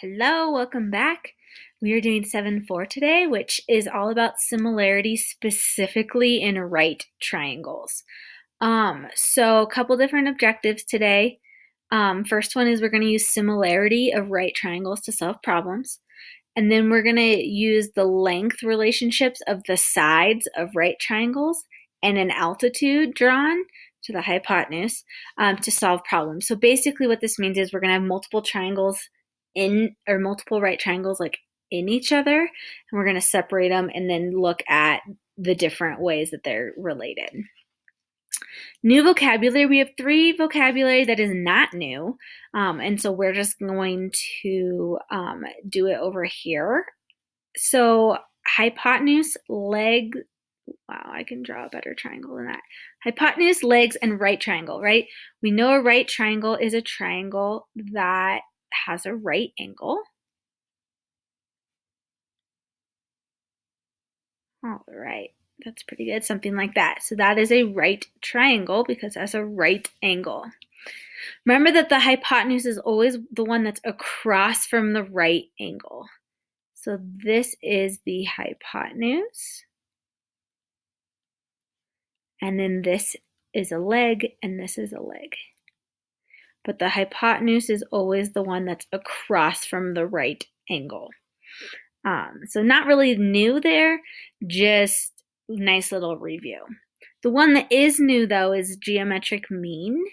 Hello, welcome back. We are doing 7-4 today, which is all about similarity specifically in right triangles. So a couple different objectives today. First one is we're going to use similarity of right triangles to solve problems. And then we're going to use the length relationships of the sides of right triangles and an altitude drawn to the hypotenuse to solve problems. So basically what this means is we're going to have multiple triangles multiple right triangles like in each other, and we're going to separate them and then look at the different ways that they're related. New vocabulary, we have 3 vocabulary that is not new, and so we're just going to do it over here. So hypotenuse, leg, wow, I can draw a better triangle than that. Hypotenuse, legs, and right triangle, right? We know a right triangle is a triangle that has a right angle. All right, that's pretty good, something like that. So that is a right triangle because it has a right angle. Remember that the hypotenuse is always the one that's across from the right angle. So this is the hypotenuse. And then this is a leg, and this is a leg. But the hypotenuse is always the one that's across from the right angle. So not really new there, just nice little review. The one that is new, though, is geometric mean,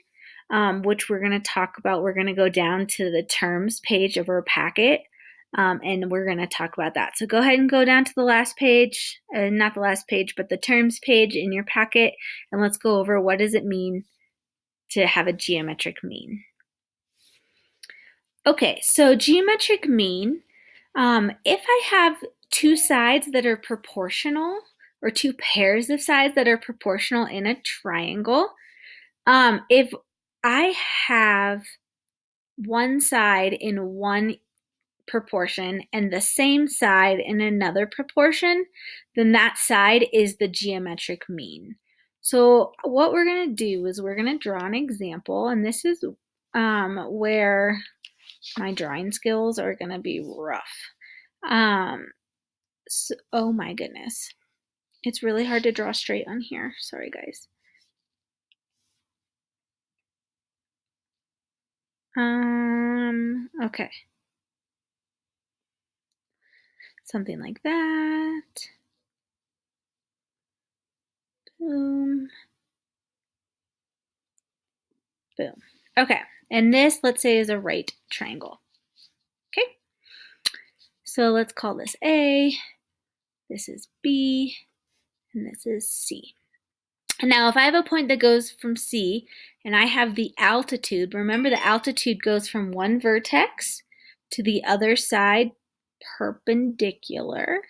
which we're going to talk about. We're going to go down to the terms page of our packet, and we're going to talk about that. So go ahead and go down to the last page, not the last page, but the terms page in your packet, and let's go over what does it mean to have a geometric mean. Okay, so geometric mean, if I have 2 sides that are proportional, or 2 pairs of sides that are proportional in a triangle, if I have one side in one proportion and the same side in another proportion, then that side is the geometric mean. So what we're going to do is we're going to draw an example, and this is where my drawing skills are going to be rough. So, oh my goodness. It's really hard to draw straight on here. Sorry, guys. Okay. Something like that. Boom. Boom. Okay. And this, let's say, is a right triangle. Okay. So let's call this A. This is B. And this is C. Now, if I have a point that goes from C and I have the altitude, remember the altitude goes from one vertex to the other side perpendicular,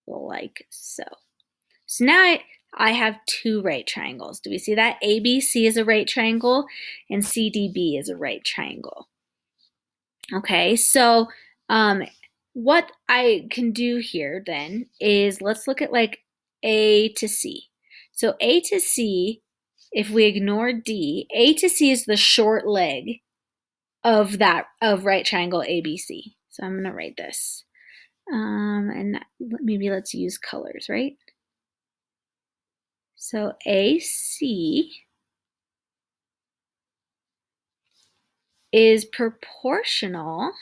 like so. So now I have 2 right triangles. Do we see that? ABC is a right triangle and CDB is a right triangle. Okay, so what I can do here then is let's look at like A to C. So A to C, if we ignore D, A to C is the short leg of right triangle ABC. So I'm going to write this. And maybe let's use colors, right? So AC is proportional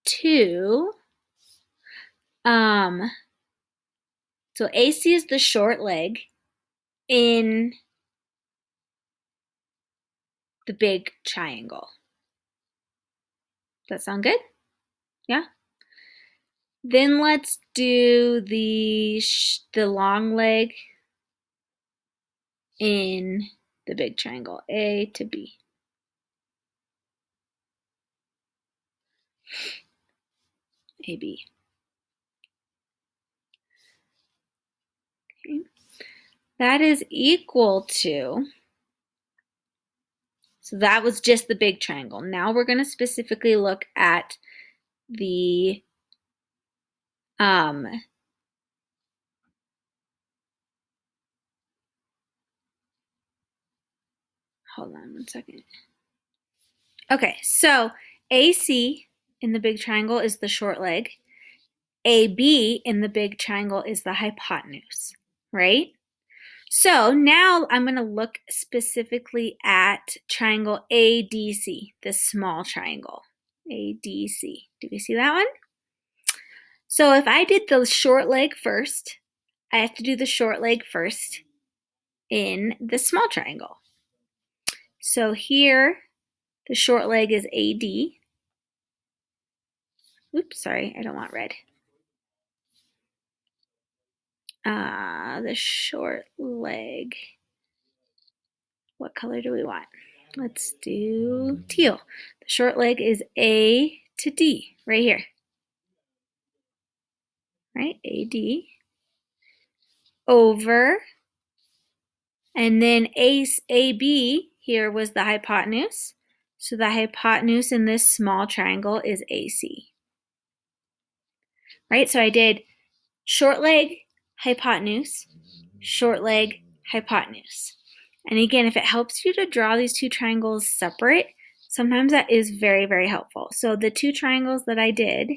to, so AC is the short leg in the big triangle. Does that sound good? Yeah? Then let's do the long leg in the big triangle, A to B. AB. Okay. That is equal to, so that was just the big triangle. Now we're going to specifically look at the hold on one second. Okay, so AC in the big triangle is the short leg. AB in the big triangle is the hypotenuse, right? So now I'm going to look specifically at triangle ADC, this small triangle. ADC. Do we see that one? So if I did the short leg first, I have to do the short leg first in the small triangle. So here, the short leg is AD. Oops, sorry, I don't want red. The short leg. What color do we want? Let's do teal. The short leg is A to D, right here. Right, AD over, and then AB here was the hypotenuse. So the hypotenuse in this small triangle is AC. Right, so I did short leg, hypotenuse, short leg, hypotenuse. And again, if it helps you to draw these two triangles separate, sometimes that is very, very helpful. So the two triangles that I did,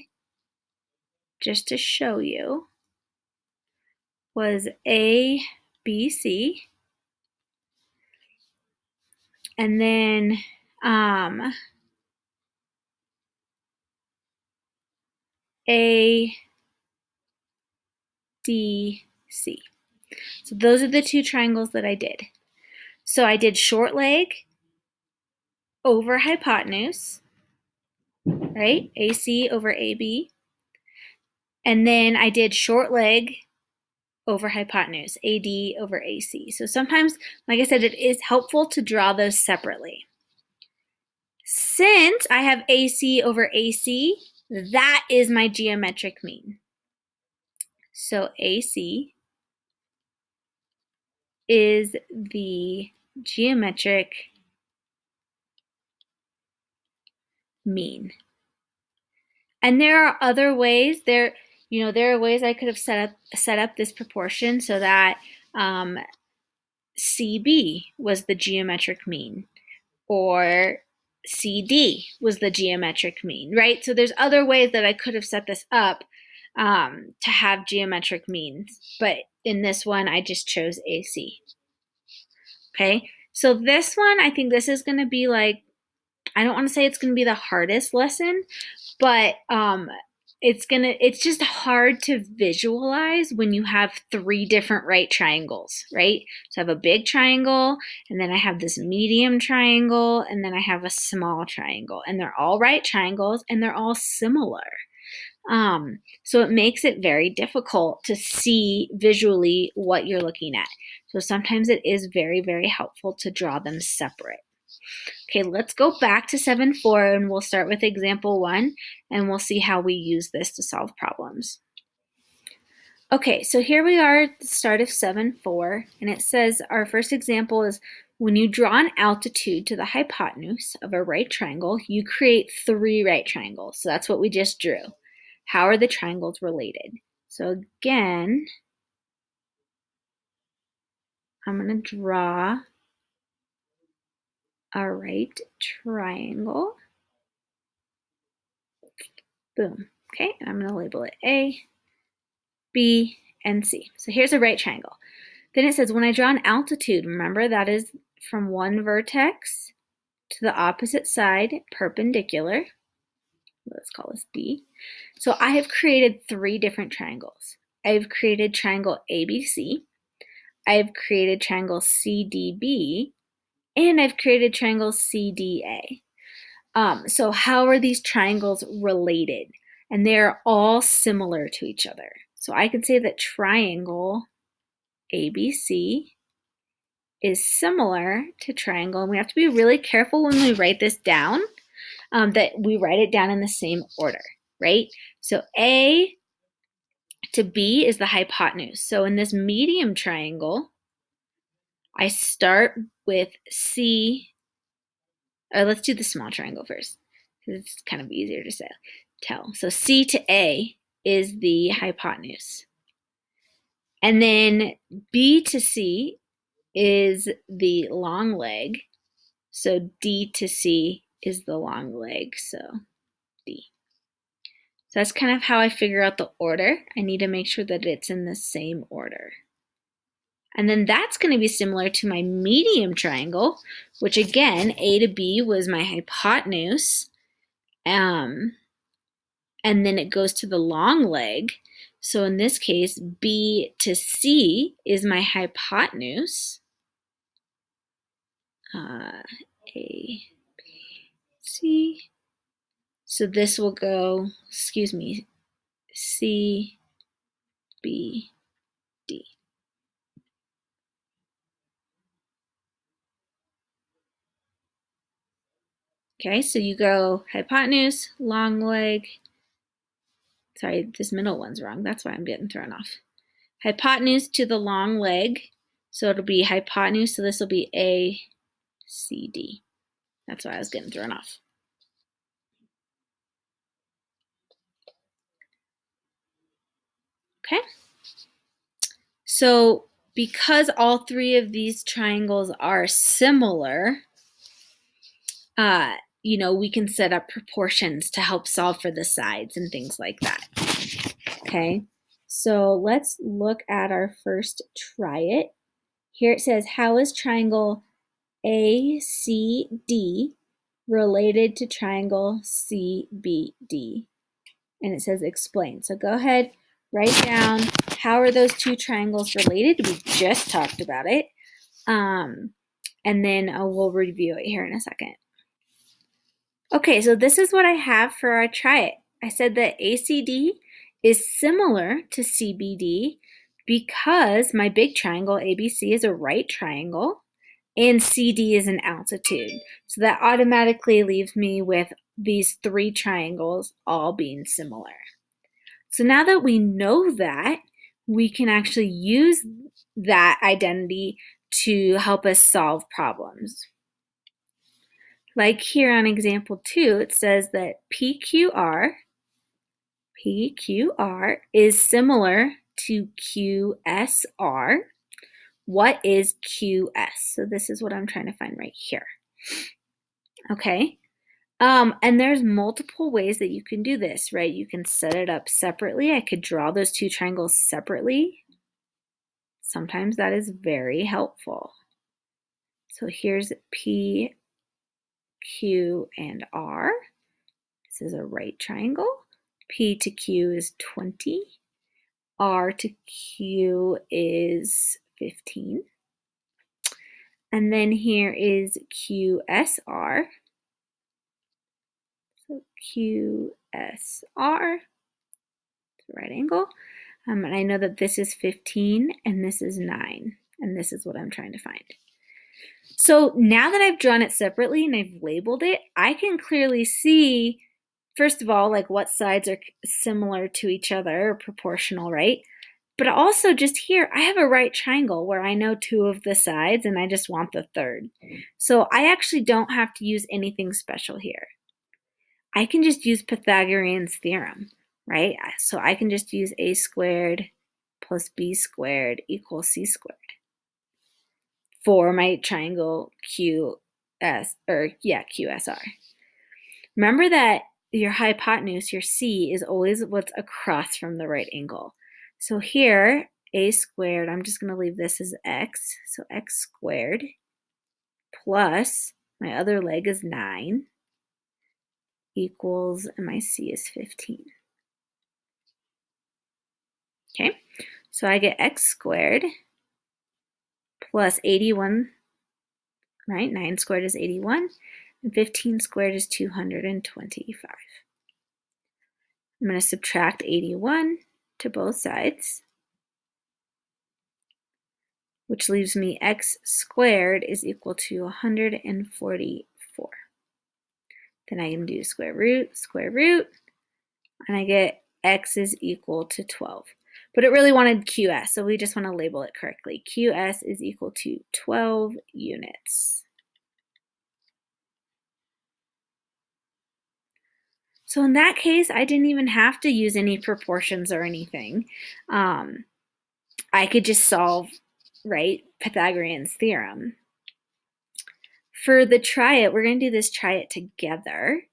just to show you, was ABC, and then ADC. So those are the two triangles that I did. So I did short leg over hypotenuse, right? AC over AB. And then I did short leg over hypotenuse, AD over AC. So sometimes, like I said, it is helpful to draw those separately. Since I have AC over AC, that is my geometric mean. So AC is the geometric mean. And there are other ways. There are ways I could have set up this proportion so that CB was the geometric mean, or CD was the geometric mean, right? So there's other ways that I could have set this up to have geometric means, but in this one, I just chose AC. Okay, so this one, I think this is going to be like, I don't want to say it's going to be the hardest lesson, but it's just hard to visualize when you have three different right triangles, right? So I have a big triangle, and then I have this medium triangle, and then I have a small triangle, and they're all right triangles, and they're all similar. So it makes it very difficult to see visually what you're looking at. So sometimes it is very, very helpful to draw them separate. Okay, let's go back to 7.4 and we'll start with example 1 and we'll see how we use this to solve problems. Okay, so here we are at the start of 7.4 and it says our first example is when you draw an altitude to the hypotenuse of a right triangle, you create 3 right triangles. So that's what we just drew. How are the triangles related? So again, I'm going to draw a right triangle. Boom. Okay, and I'm going to label it A, B, and C. So here's a right triangle. Then it says when I draw an altitude, remember that is from one vertex to the opposite side perpendicular. Let's call this B. So I have created 3 different triangles. I've created triangle ABC, I've created triangle CDB, and I've created triangle CDA. So how are these triangles related? And they're all similar to each other. So I can say that triangle ABC is similar to triangle, and we have to be really careful when we write this down, that we write it down in the same order, right? So A to B is the hypotenuse. So in this medium triangle, I start with C, or let's do the small triangle first, because it's kind of easier to tell. So C to A is the hypotenuse. And then B to C is the long leg. So D to C is the long leg, so D. So that's kind of how I figure out the order. I need to make sure that it's in the same order. And then that's going to be similar to my medium triangle, which again, A to B was my hypotenuse. And then it goes to the long leg. So in this case, B to C is my hypotenuse. A, B, C. So this will go, C, B, D. Okay, so you go hypotenuse, long leg. Sorry, this middle one's wrong. That's why I'm getting thrown off. Hypotenuse to the long leg. So it'll be hypotenuse, so this will be A, C, D. That's why I was getting thrown off. Okay. So because all three of these triangles are similar, we can set up proportions to help solve for the sides and things like that. Okay, so let's look at our first try it. Here it says, how is triangle ACD related to triangle CBD? And it says explain. So go ahead, write down how are those two triangles related. We just talked about it. And then we'll review it here in a second. Okay, so this is what I have for our try it. I said that ACD is similar to CBD because my big triangle ABC is a right triangle and CD is an altitude. So that automatically leaves me with these three triangles all being similar. So now that we know that, we can actually use that identity to help us solve problems. Like here on example 2, it says that PQR is similar to QSR. What is QS? So this is what I'm trying to find right here. Okay. And there's multiple ways that you can do this, right? You can set it up separately. I could draw those two triangles separately. Sometimes that is very helpful. So here's P, Q, and R. This is a right triangle. P to Q is 20. R to Q is 15. And then here is QSR. So QSR, right angle. And I know that this is 15 and this is 9. And this is what I'm trying to find. So now that I've drawn it separately and I've labeled it, I can clearly see, first of all, like what sides are similar to each other, or proportional, right? But also just here, I have a right triangle where I know two of the sides and I just want the third. So I actually don't have to use anything special here. I can just use Pythagorean's theorem, right? So I can just use a squared plus b squared equals c squared for my triangle QSR. Remember that your hypotenuse, your C, is always what's across from the right angle. So here, a squared, I'm just going to leave this as x. So x squared plus my other leg is 9 equals, and my C is 15. Okay, so I get x squared plus 81, right? 9 squared is 81, and 15 squared is 225. I'm going to subtract 81 to both sides, which leaves me x squared is equal to 144. Then I can do square root, and I get x is equal to 12. But it really wanted QS, so we just want to label it correctly. QS is equal to 12 units. So in that case, I didn't even have to use any proportions or anything. I could just solve, right, Pythagorean's theorem. For the try it, we're going to do this try it together.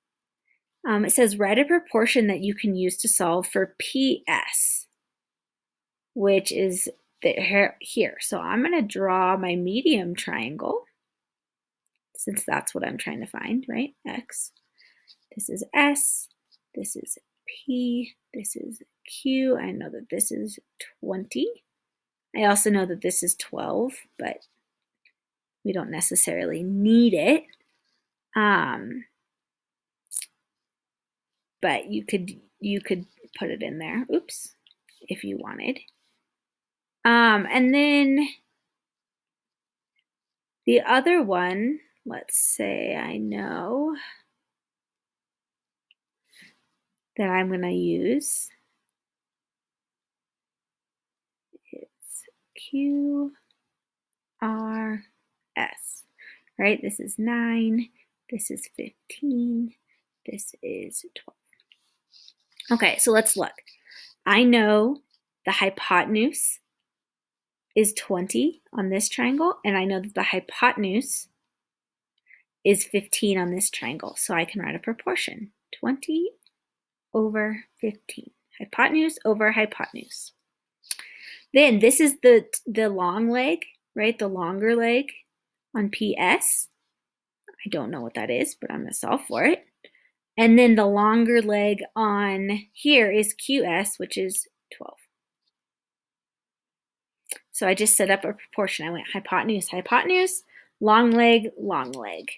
It says write a proportion that you can use to solve for PS, which is here. So I'm going to draw my medium triangle, since that's what I'm trying to find, right? X. This is S. This is P. This is Q. I know that this is 20. I also know that this is 12, but we don't necessarily need it. But you could put it in there, oops, if you wanted. And then the other one, let's say I know that I'm going to use is Q, R, S, right? This is 9, this is 15, this is 12. Okay, so let's look. I know the hypotenuse is 20 on this triangle, and I know that the hypotenuse is 15 on this triangle, so I can write a proportion, 20 over 15, hypotenuse over hypotenuse. Then this is the long leg, right? The longer leg on PS. I don't know what that is, but I'm going to solve for it. And then the longer leg on here is QS, which is 12. So I just set up a proportion. I went hypotenuse, hypotenuse, long leg, long leg.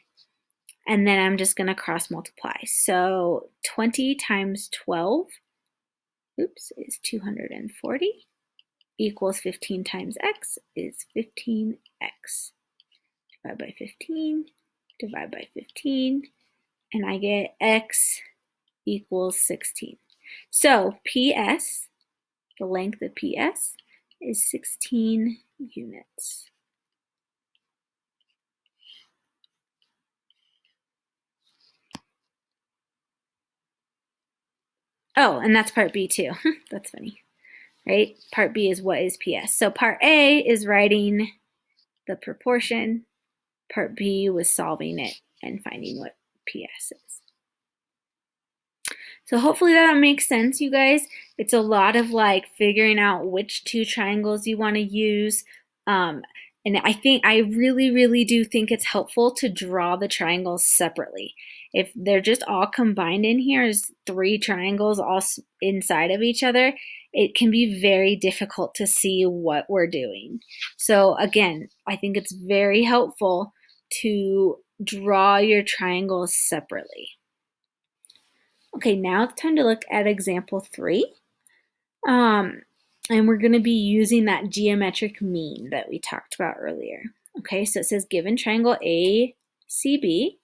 And then I'm just going to cross multiply. So 20 times 12, oops, is 240, equals 15 times x is 15x. Divide by 15, divide by 15, and I get x equals 16. So PS, the length of PS, is 16 units. Oh, and that's part B too. That's funny, right? Part B is what is PS. So part A is writing the proportion. Part B was solving it and finding what PS is. So hopefully that makes sense, you guys. It's a lot of like figuring out which two triangles you want to use. And I really do think it's helpful to draw the triangles separately. If they're just all combined in here as 3 triangles all inside of each other, it can be very difficult to see what we're doing. So again, I think it's very helpful to draw your triangles separately. Okay, now it's time to look at example 3. And we're going to be using that geometric mean that we talked about earlier. Okay, so it says given triangle ACB,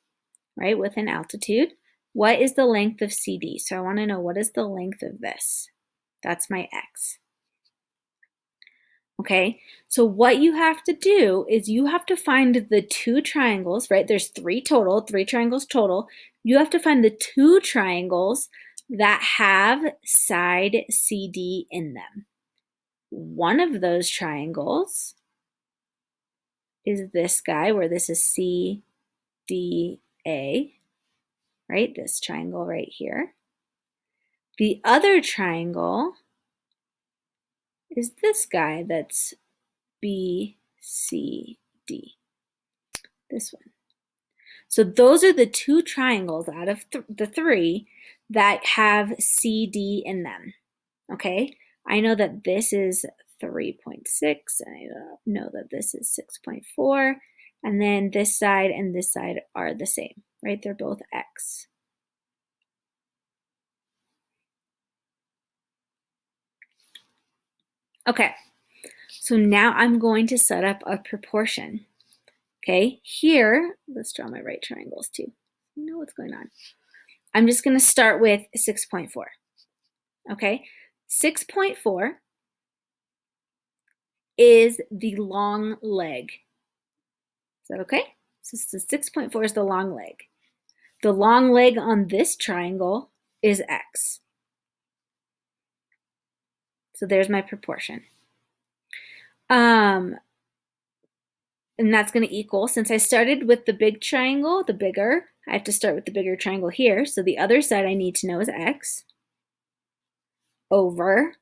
right, with an altitude, what is the length of CD? So I want to know, what is the length of this? That's my x. Okay, so what you have to do is you have to find the 2 triangles, right? There's 3 triangles total. You have to find the 2 triangles that have side CD in them. One of those triangles is this guy, where this is CDA, right? This triangle right here. The other triangle is this guy that's BCD, this one. So those are the 2 triangles out of the 3 that have CD in them, okay? I know that this is 3.6, and I know that this is 6.4, and then this side and this side are the same, right? They're both x. Okay, so now I'm going to set up a proportion. Okay, here, let's draw my right triangles too. You know what's going on. I'm just going to start with 6.4. Okay, 6.4 is the long leg. Is that okay? So 6.4 is the long leg. The long leg on this triangle is x. So there's my proportion. and that's going to equal, since I started with the big triangle, the bigger, I have to start with the bigger triangle here. So the other side I need to know is x over,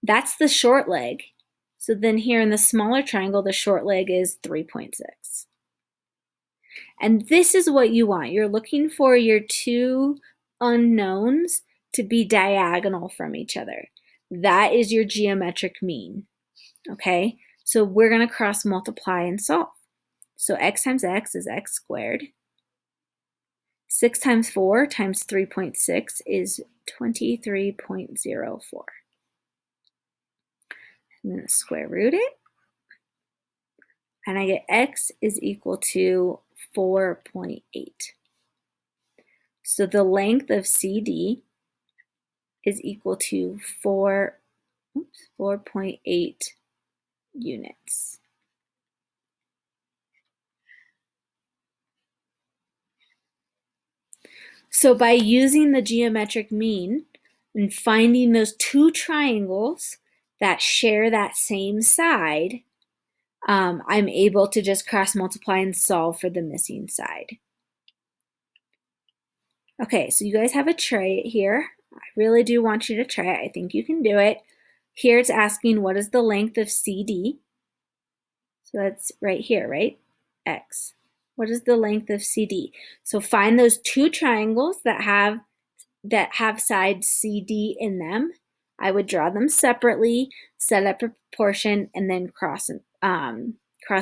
that's the short leg. So then here in the smaller triangle, the short leg is 3.6. And this is what you want. You're looking for your two unknowns to be diagonal from each other. That is your geometric mean, okay? So we're going to cross multiply and solve. So x times x is x squared. 6 times 4 times 3.6 is 23.04. I'm going to square root it, and I get x is equal to 4.8. So the length of CD is equal to 4.8 units. So by using the geometric mean and finding those two triangles that share that same side, I'm able to just cross multiply and solve for the missing side. Okay, so you guys have a try it here. I really do want you to try it. I think you can do it. Here it's asking what is the length of CD? So that's right here, right? X. What is the length of CD? So find those two triangles that have sides CD in them. I would draw them separately, set up a proportion, and then cross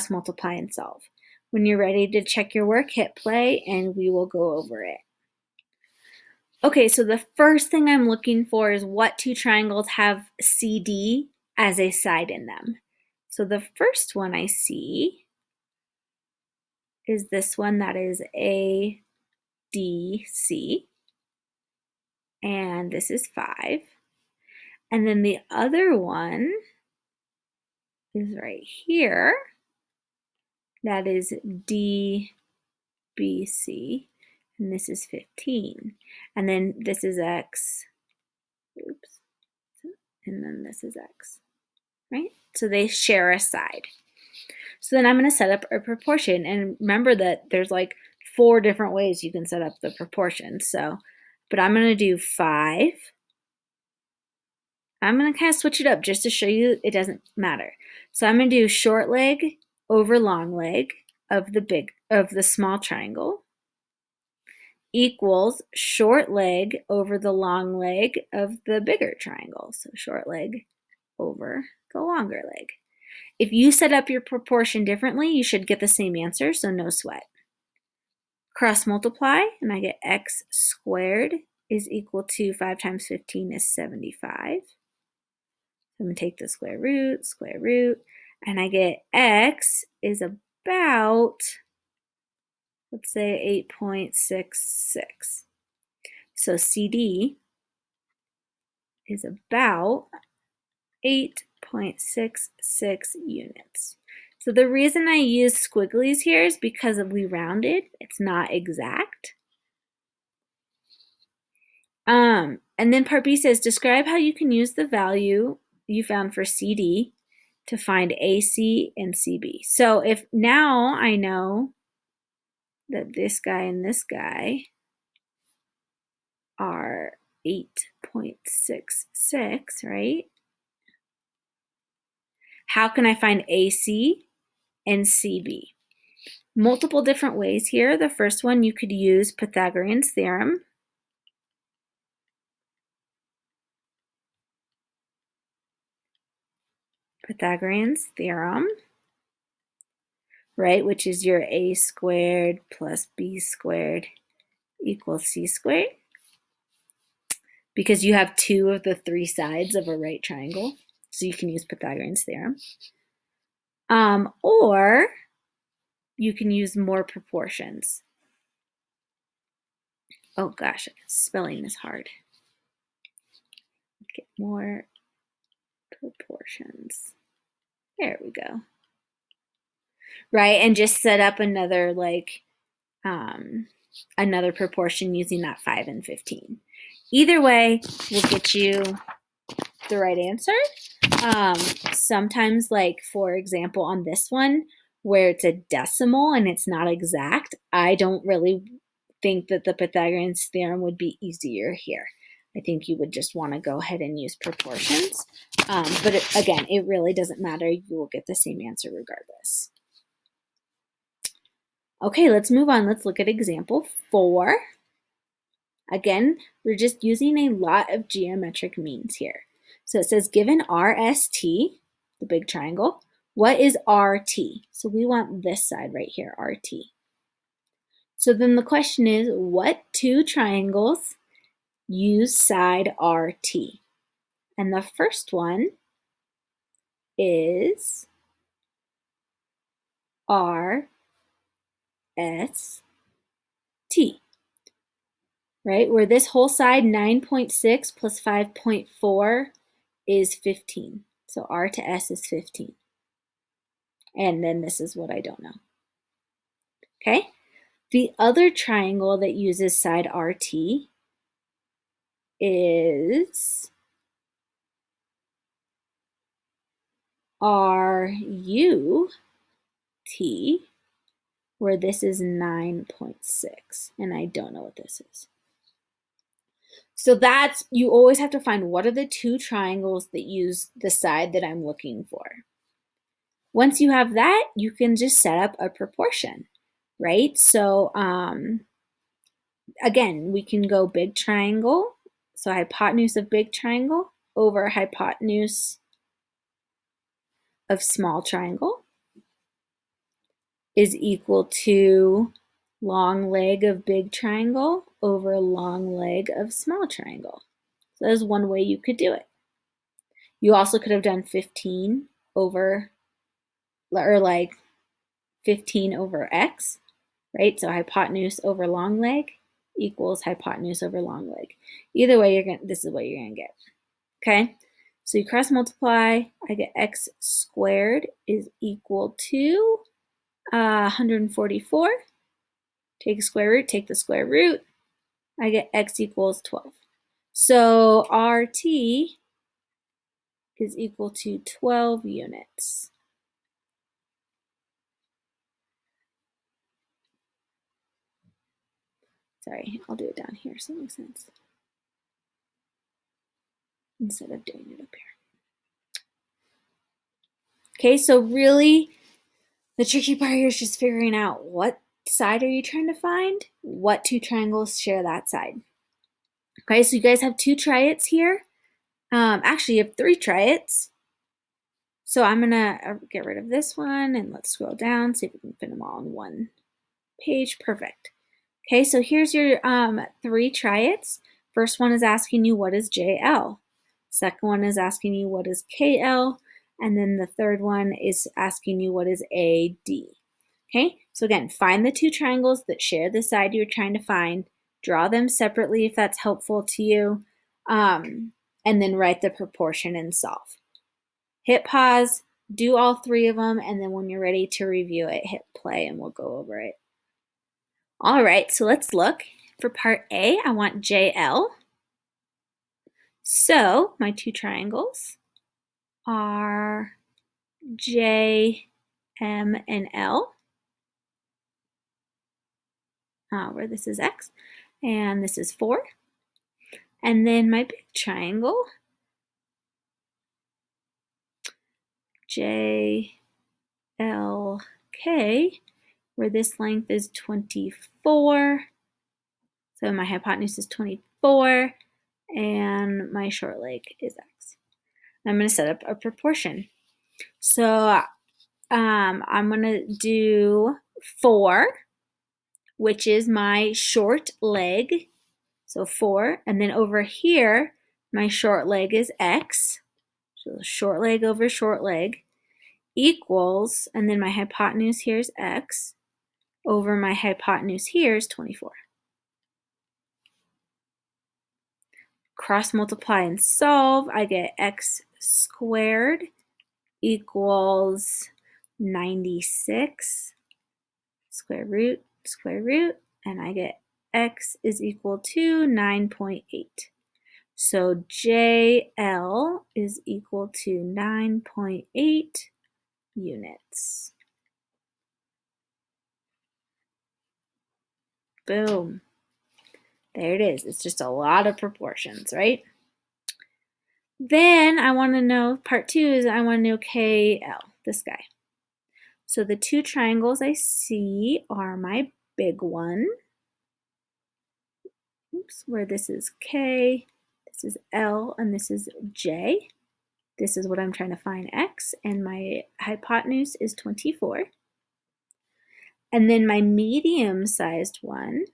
multiply and solve. When you're ready to check your work, hit play and we will go over it. Okay, so the first thing I'm looking for is what two triangles have CD as a side in them. So the first one I see is this one that is ADC, and this is 5. And then the other one is right here, that is DBC, and this is 15. And then this is X, oops, and then this is X, right? So they share a side. So then I'm going to set up a proportion, and remember that there's like 4 different ways you can set up the proportion. So, but I'm going to do 5. I'm going to kind of switch it up just to show you it doesn't matter. So I'm going to do short leg over long leg of the small triangle equals short leg over the long leg of the bigger triangle. So short leg over the longer leg. If you set up your proportion differently, you should get the same answer, so no sweat. Cross multiply, and I get x squared is equal to 5 times 15 is 75. I'm going to take the square root, and I get x is about, let's say, 8.66. So CD is about 8.66 units. So the reason I use squigglies here is because we rounded. It's not exact. And then part B says, describe how you can use the value you found for CD to find AC and CB. So if now I know that this guy and this guy are 8.66, right? How can I find AC and CB? Multiple different ways here. The first one, you could use Pythagorean's theorem. Pythagorean's theorem, right, which is your a squared plus b squared equals c squared, because you have 2 of the 3 sides of a right triangle, so you can use Pythagorean's theorem. Or you can use more proportions. Oh gosh, spelling is hard. Get more proportions. There we go. Right, and just set up another another proportion using that 5 and 15. Either way will get you the right answer. Sometimes, like for example, on this one, where it's a decimal and it's not exact, I don't really think that the Pythagorean's theorem would be easier here. I think you would just want to go ahead and use proportions. But again, it really doesn't matter. You will get the same answer regardless. Okay, let's move on. Let's look at example 4. Again, we're just using a lot of geometric means here. So it says, given RST, the big triangle, what is RT? So we want this side right here, RT. So then the question is, what two triangles use side RT? And the first one is RST, right? Where this whole side, 9.6 plus 5.4 is 15. So R to S is 15. And then this is what I don't know. Okay? The other triangle that uses side RT is RUT, where this is 9.6, and I don't know what this is. So you always have to find what are the two triangles that use the side that I'm looking for. Once you have that, you can just set up a proportion, right? So again, we can go big triangle, so hypotenuse of big triangle over hypotenuse of small triangle is equal to long leg of big triangle over long leg of small triangle. So that's one way you could do it. You also could have done 15 over, or like 15 over x, right? So hypotenuse over long leg equals hypotenuse over long leg. Either way, this is what you're gonna get, okay? So you cross multiply, I get x squared is equal to 144. Take a square root, take the square root, I get x equals 12. So RT is equal to 12 units. Sorry, I'll do it down here so it makes sense, instead of doing it up here. Okay, so really the tricky part here is just figuring out what side are you trying to find? What two triangles share that side? Okay, so you guys have two triads here. Actually, you have three triads. So I'm gonna get rid of this one and let's scroll down, see if we can fit them all on one page. Perfect. Okay, so here's your three triads. First one is asking you what is JL. Second one is asking you what is KL. And then the third one is asking you what is AD. Okay, so again, find the two triangles that share the side you're trying to find. Draw them separately if that's helpful to you. And then write the proportion and solve. Hit pause, do all three of them, and then when you're ready to review it, hit play and we'll go over it. All right, so let's look. For part A, I want JL. So my two triangles are J, M, and L, where this is X, and this is 4. And then my big triangle, J, L, K, where this length is 24. So my hypotenuse is 24, and my short leg is X. I'm going to set up a proportion. So I'm going to do 4, which is my short leg. So 4, and then over here, my short leg is X. So short leg over short leg equals, and then my hypotenuse here is X, over my hypotenuse here is 24. Cross multiply and solve, I get X squared equals 96, square root, and I get X is equal to 9.8. So JL is equal to 9.8 units. Boom. There it is. It's just a lot of proportions, right? Then I want to know, part 2 is I want to know KL, this guy. So the 2 triangles I see are my big one. Oops, where this is K, this is L, and this is J. This is what I'm trying to find, X, and my hypotenuse is 24. And then my medium-sized one,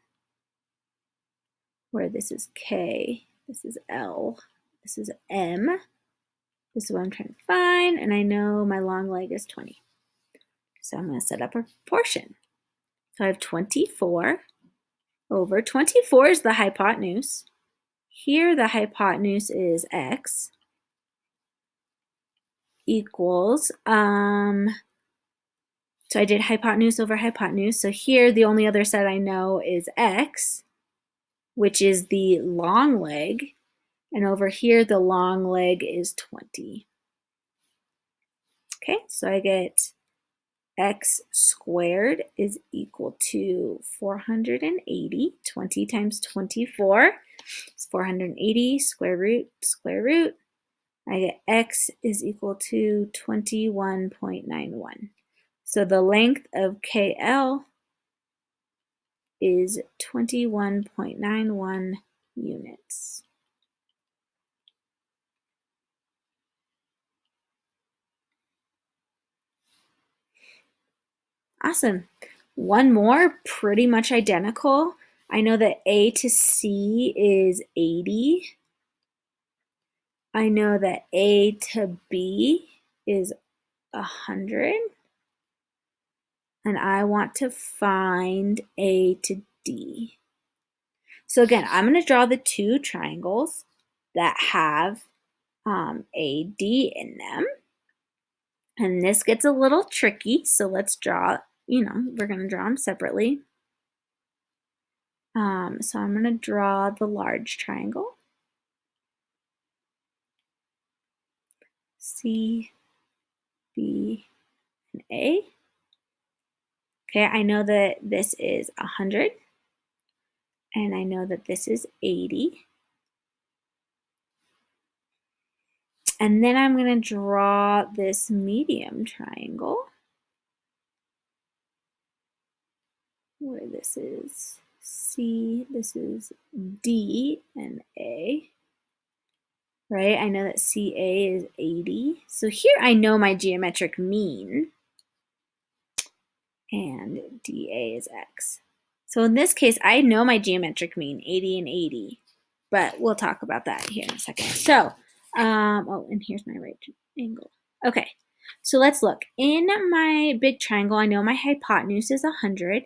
where this is K, this is L, this is M. This is what I'm trying to find, and I know my long leg is 20. So I'm going to set up a proportion. So I have 24 over 24 is the hypotenuse. Here the hypotenuse is X equals, so I did hypotenuse over hypotenuse. So here the only other side I know is X, which is the long leg. And over here the long leg is 20. Okay, so I get X squared is equal to 480. 20 times 24 is 480, square root, square root. I get X is equal to 21.91. So the length of KL is 21.91 units. Awesome. One more, pretty much identical. I know that A to C is 80. I know that A to B is 100. And I want to find A to D. So again, I'm going to draw the 2 triangles that have AD in them. And this gets a little tricky, so let's draw, we're going to draw them separately. So I'm going to draw the large triangle. C, B, and A. Okay, I know that this is 100, and I know that this is 80. And then I'm going to draw this medium triangle, where this is C, this is D, and A. Right? I know that CA is 80. So here I know my geometric mean, and DA is X. So in this case, I know my geometric mean, 80 and 80, but we'll talk about that here in a second. So, oh, and here's my right angle. Okay, so let's look. In my big triangle, I know my hypotenuse is 100.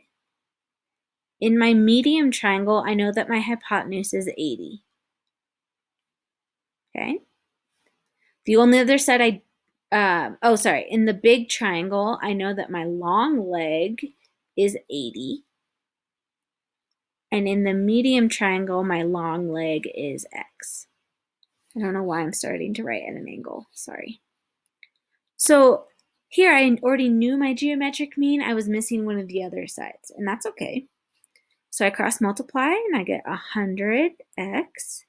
In my medium triangle, I know that my hypotenuse is 80. Okay. The only other side in the big triangle, I know that my long leg is 80. And in the medium triangle, my long leg is X. I don't know why I'm starting to write at an angle, sorry. So here I already knew my geometric mean. I was missing one of the other sides, and that's okay. So I cross multiply, and I get 100x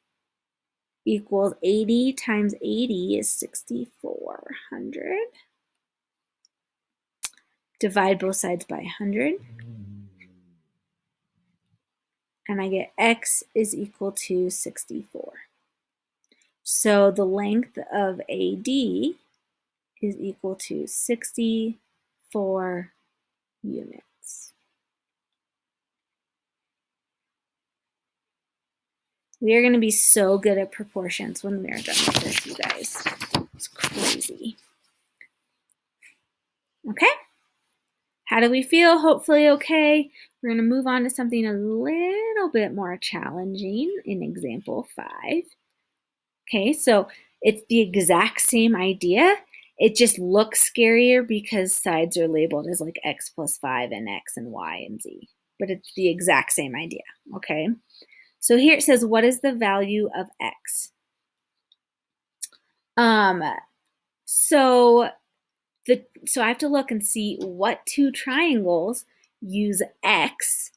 equals 80 times 80 is 6,400. Divide both sides by 100. And I get x is equal to 64. So the length of AD is equal to 64 units. We are going to be so good at proportions when we are done with this, you guys. It's crazy. Okay? How do we feel? Hopefully okay. We're going to move on to something a little bit more challenging in example 5. Okay, so it's the exact same idea. It just looks scarier because sides are labeled as like x plus 5 and x and y and z. But it's the exact same idea, okay? So here it says, what is the value of x? So I have to look and see what 2 triangles use x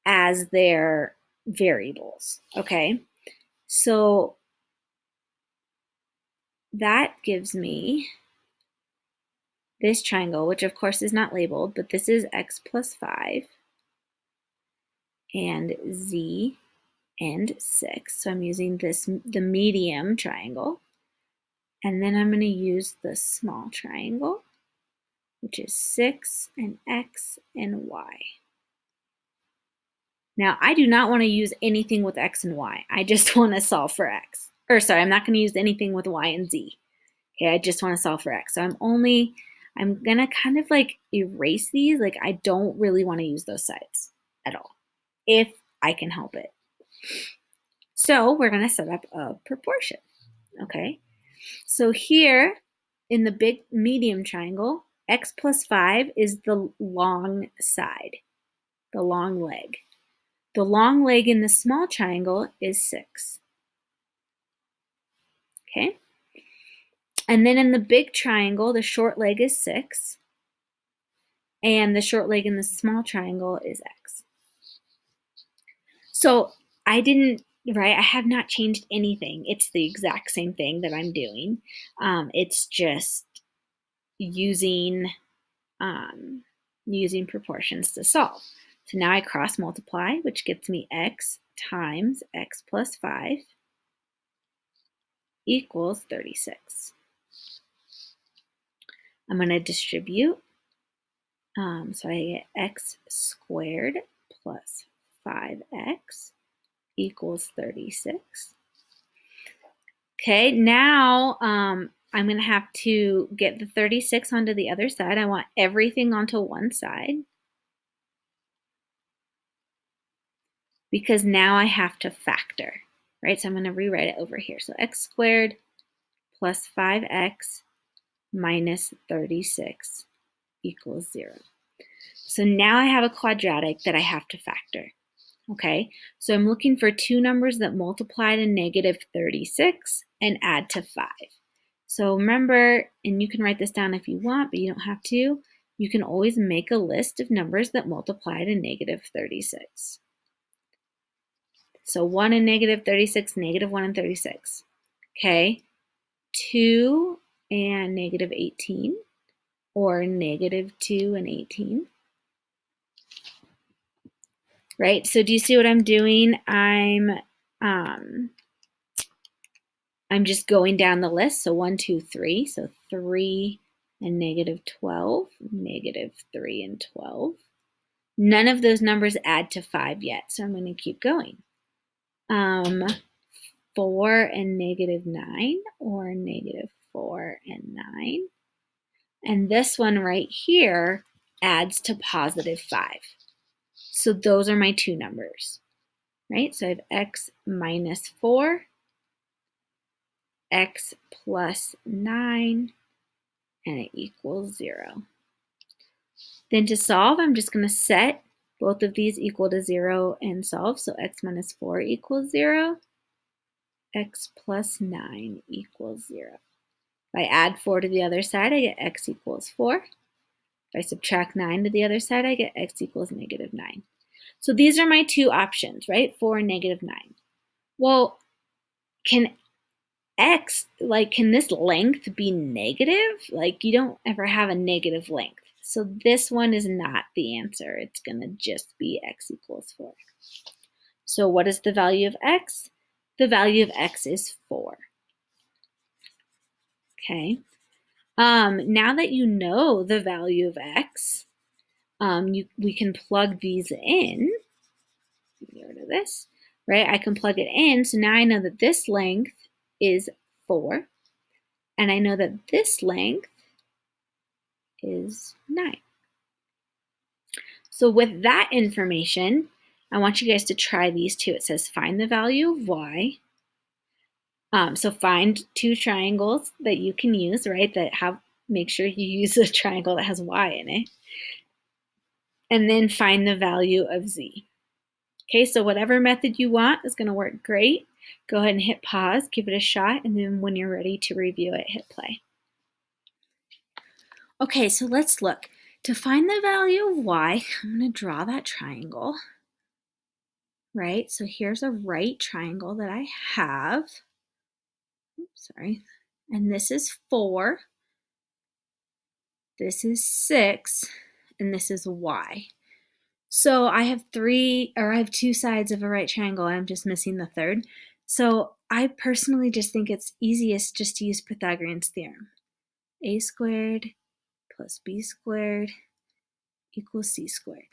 as their variables, okay? So that gives me this triangle, which of course is not labeled, but this is x plus 5 and z and 6. So I'm using the medium triangle. And then I'm going to use the small triangle, which is 6 and x and y. Now, I do not want to use anything with x and y. I just want to solve for x. Or sorry, I'm not going to use anything with y and z. Okay, I just want to solve for x. So I'm going to kind of like erase these. Like I don't really want to use those sides at all, if I can help it. So we're going to set up a proportion, okay? So here in the big medium triangle, x plus 5 is the long side, the long leg. The long leg in the small triangle is 6. Okay? And then in the big triangle, the short leg is 6. And the short leg in the small triangle is x. So I have not changed anything. It's the exact same thing that I'm doing. It's just using proportions to solve. So now I cross multiply, which gets me x times x plus 5 equals 36. I'm going to distribute. So I get x squared plus 5x equals 36. Okay, now I'm going to have to get the 36 onto the other side. I want everything onto one side, because now I have to factor, right? So I'm going to rewrite it over here. So x squared plus 5x minus 36 equals 0. So now I have a quadratic that I have to factor, okay? So I'm looking for two numbers that multiply to negative 36 and add to 5. So remember, and you can write this down if you want, but you don't have to, you can always make a list of numbers that multiply to negative 36. So 1 and negative 36, negative 1 and 36. Okay, 2 and negative 18, or negative 2 and 18. Right, so do you see what I'm doing? I'm just going down the list. So 1, 2, 3. So 3 and negative 12, negative 3 and 12. None of those numbers add to 5 yet, so I'm going to keep going. 4 and negative 9, or negative 4 and 9. And this one right here adds to positive 5. So those are my two numbers, right? So I have x minus 4, x plus 9, and it equals 0. Then to solve, I'm just going to set both of these equal to 0 and solve. So x minus 4 equals 0. X plus 9 equals 0. If I add 4 to the other side, I get x equals 4. If I subtract 9 to the other side, I get x equals negative 9. So these are my two options, right? 4 and negative 9. Well, can this length be negative? Like, you don't ever have a negative length. So this one is not the answer. It's going to just be x equals 4. So what is the value of x? The value of x is 4. Okay. Now that you know the value of x, we can plug these in. Get rid of this, right? I can plug it in. So now I know that this length is 4. And I know that this length is 9. So with that information, I want you guys to try these two. It says find the value of y. So find two triangles that you can use, right? Make sure you use a triangle that has y in it. And then find the value of z. Okay, so whatever method you want is going to work great. Go ahead and hit pause, give it a shot, and then when you're ready to review it, hit play. Okay, so let's look. To find the value of y, I'm going to draw that triangle. right? So here's a right triangle that I have. Oops, sorry. And this is 4. This is 6. And this is y. So I have two sides of a right triangle. I'm just missing the third. So I personally just think it's easiest just to use Pythagorean's theorem. A squared plus b squared equals c squared.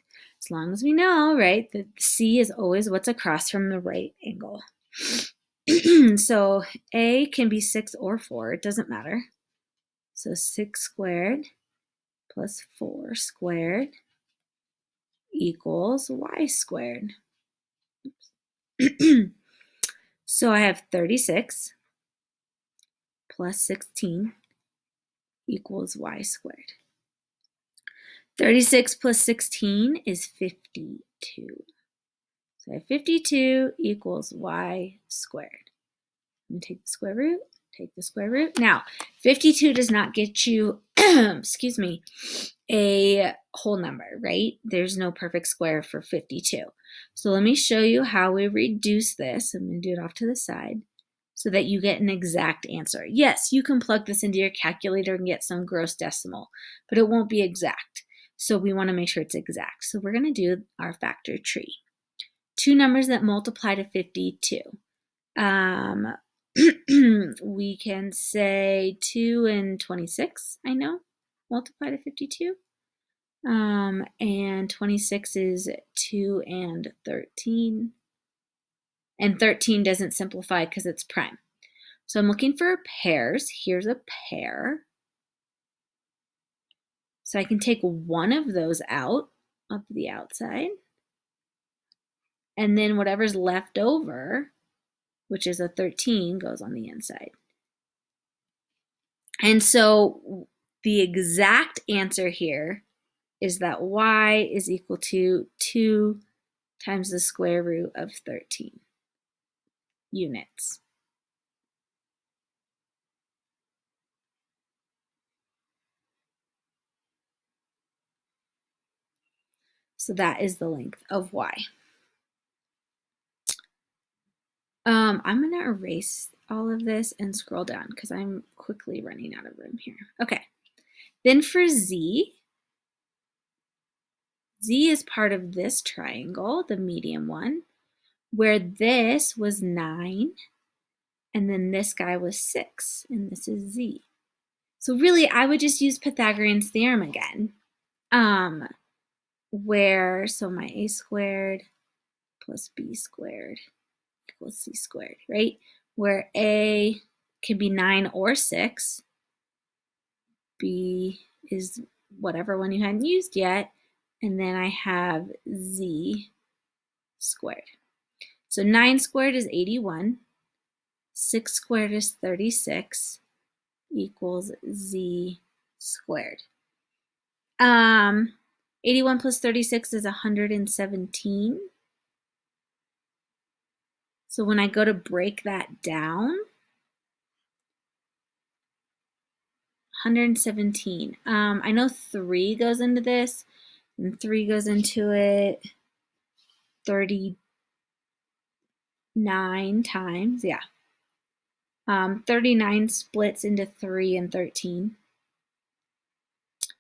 As long as we know, right, that c is always what's across from the right angle. So a can be 6 or 4. It doesn't matter. So 6 squared plus 4 squared equals y squared. So I have 36 plus 16 equals y squared. 36 plus 16 is 52. So I have 52 equals y squared. I'm going to take the square root, take the square root. Now, 52 does not get you, excuse me, a whole number, right? There's no perfect square for 52. So let me show you how we reduce this. I'm going to do it off to the side so that you get an exact answer. Yes, you can plug this into your calculator and get some gross decimal, but it won't be exact. So we want to make sure it's exact. So we're going to do our factor tree. Two numbers that multiply to 52. We can say 2 and 26, I know, multiply to 52. And 26 is 2 and 13. And 13 doesn't simplify because it's prime. So I'm looking for pairs. Here's a pair. So I can take one of those out of the outside. And then whatever's left over, which is a 13, goes on the inside. And so the exact answer here is that y is equal to 2 times the square root of 13 units. So that is the length of y. I'm going to erase all of this and scroll down because I'm quickly running out of room here. Okay. Then for z is part of this triangle, the medium one, where this was 9, and then this guy was 6, and this is z. So really, I would just use Pythagorean's theorem again, so my a squared plus b squared equals c squared, right? Where a can be 9 or 6, b is whatever one you hadn't used yet, and then I have z squared. So 9 squared is 81, 6 squared is 36, equals z squared. 81 plus 36 is 117. So when I go to break that down, 117. I know 3 goes into this, and 3 goes into it 39 times, yeah. 39 splits into 3 and 13.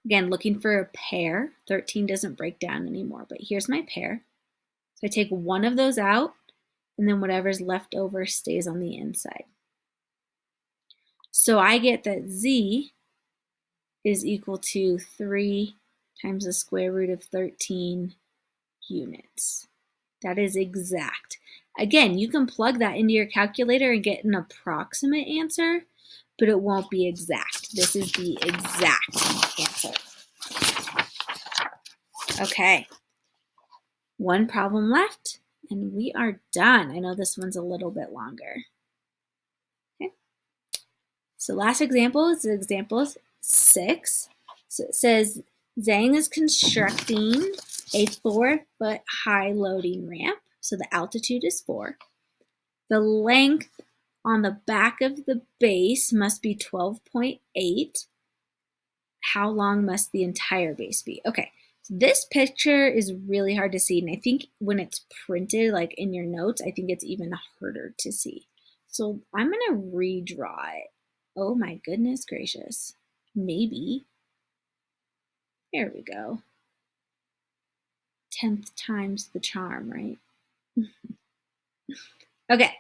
Again, looking for a pair. 13 doesn't break down anymore, but here's my pair. So I take one of those out, and then whatever's left over stays on the inside. So I get that z is equal to 3 times the square root of 13 units. That is exact. Again, you can plug that into your calculator and get an approximate answer, but it won't be exact. This is the exact answer. Okay, one problem left, and we are done. I know this one's a little bit longer. Okay, so last example is example 6. So it says Zhang is constructing a 4-foot high loading ramp. So the altitude is 4. The length on the back of the base must be 12.8. How long must the entire base be? Okay, This picture is really hard to see, and I think when it's printed, like in your notes, I think it's even harder to see. So I'm gonna redraw it. Oh my goodness gracious. Maybe. Here we go. 10th time's the charm, right? Okay,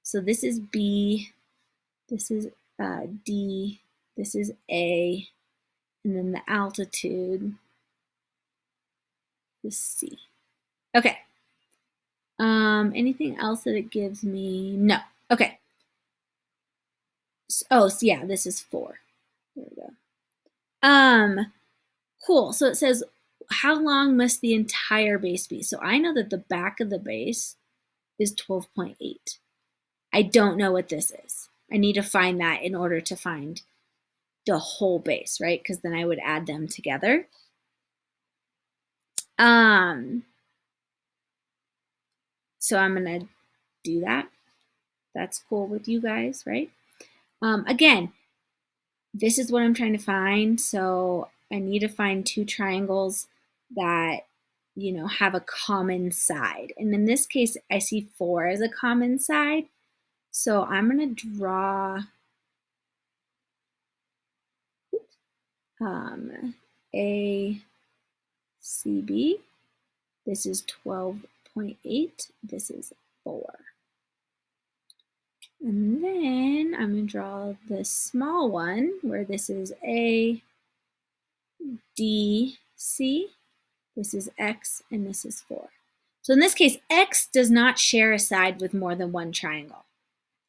so this is B, this is D, this is A, and then the altitude is C. Okay. Anything else that it gives me? No. Okay. Oh, so yeah, this is 4. There we go. Cool. So it says, how long must the entire base be? So I know that the back of the base is 12.8. I don't know what this is. I need to find that in order to find the whole base, right? Because then I would add them together. So I'm gonna do that. That's cool with you guys, right? Again, this is what I'm trying to find. So I need to find 2 triangles that, you know, have a common side. And in this case, I see 4 as a common side. So I'm going to draw A, C, B. This is 12.8. This is 4. And then I'm going to draw the small one where this is A, D, C. This is X, and this is 4. So in this case, X does not share a side with more than one triangle.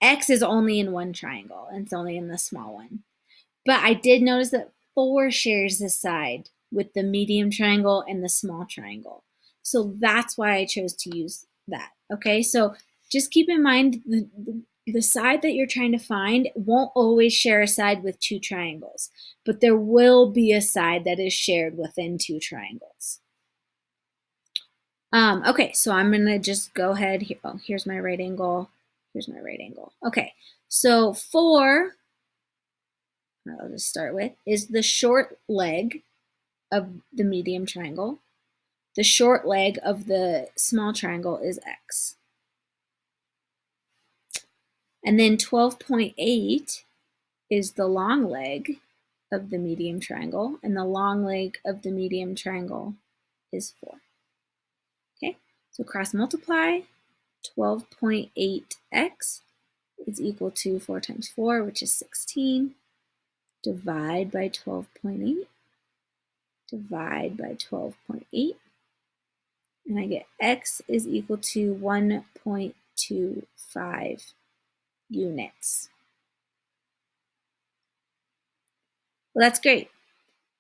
X is only in one triangle, and it's only in the small one. But I did notice that 4 shares the side with the medium triangle and the small triangle. So that's why I chose to use that. Okay, so just keep in mind the side that you're trying to find won't always share a side with 2 triangles, but there will be a side that is shared within 2 triangles. Okay, so I'm gonna just go ahead here. Oh, here's my right angle. Here's my right angle. Okay, so 4, I'll just start with, is the short leg of the medium triangle. The short leg of the small triangle is X. And then 12.8 is the long leg of the medium triangle, and the long leg of the medium triangle is 4. Okay, so cross multiply, 12.8x is equal to 4 times 4, which is 16. Divide by 12.8. Divide by 12.8. And I get x is equal to 1.25 units. Well, that's great.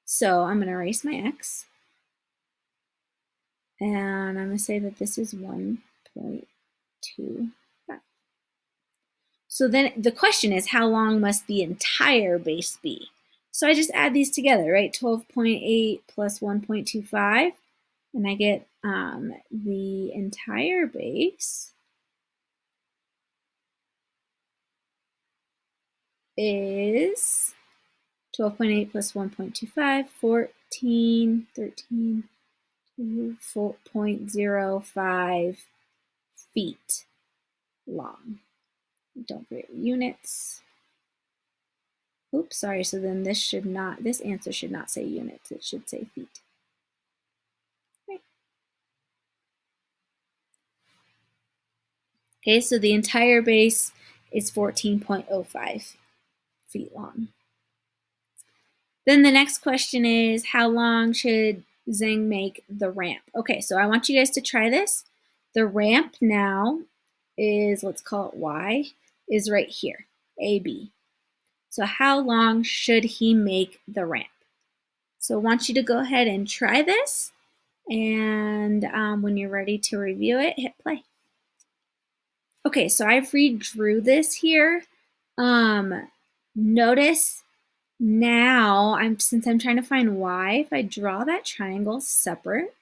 So I'm going to erase my x. And I'm going to say that this is 1.25. So then the question is, how long must the entire base be? So I just add these together, right? 12.8 plus 1.25, and I get the entire base is 12.8 plus 1.25, 14, 13, 4.05 feet long. Don't forget units. Oops, sorry, so then this answer should not say units, it should say feet. Okay, so the entire base is 14.05 feet long. Then the next question is, how long should Zhang make the ramp? Okay, so I want you guys to try this. The ramp now is, let's call it Y, is right here, AB. So how long should he make the ramp? So I want you to go ahead and try this, and when you're ready to review it, hit play. Okay, so I've redrew this here. Notice now, since I'm trying to find y, if I draw that triangle separate,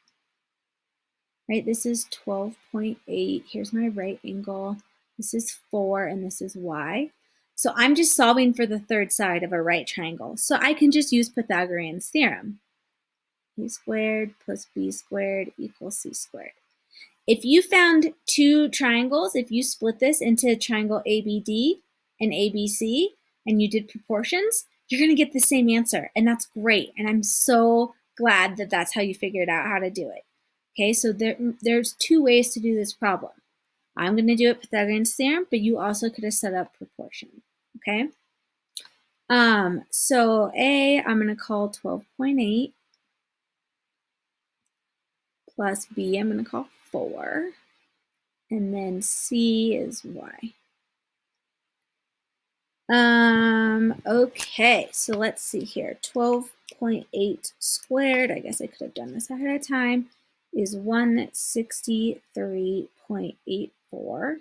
right, this is 12.8, here's my right angle, this is 4, and this is y. So I'm just solving for the third side of a right triangle. So I can just use Pythagorean's theorem. A squared plus B squared equals C squared. If you found two triangles, if you split this into a triangle ABD and ABC, and you did proportions, you're going to get the same answer, and that's great. And I'm so glad that that's how you figured out how to do it. Okay, so there's two ways to do this problem. I'm going to do it Pythagorean theorem, but you also could have set up proportion. Okay. So A, I'm going to call 12.8 plus B, I'm going to call 4. And then C is Y. Okay, so let's see here. 12.8 squared, I guess I could have done this ahead of time, is 163.84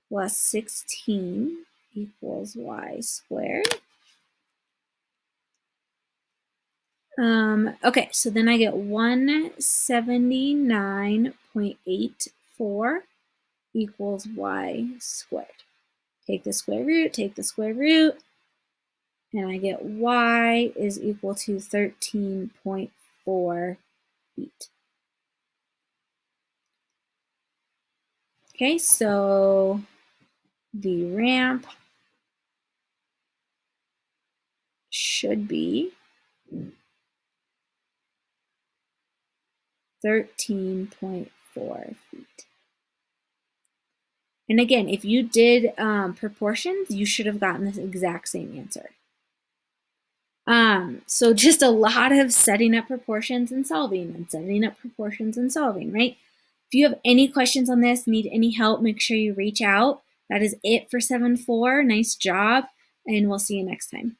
plus 16 equals Y squared. Okay, so then I get 179.84 equals Y squared. Take the square root, and I get Y is equal to 13.4 feet. Okay, so the ramp should be 13.4 feet. And again, if you did proportions, you should have gotten the exact same answer. So just a lot of setting up proportions and solving, and setting up proportions and solving, right? If you have any questions on this, need any help, make sure you reach out. That is it for 7-4. Nice job, and we'll see you next time.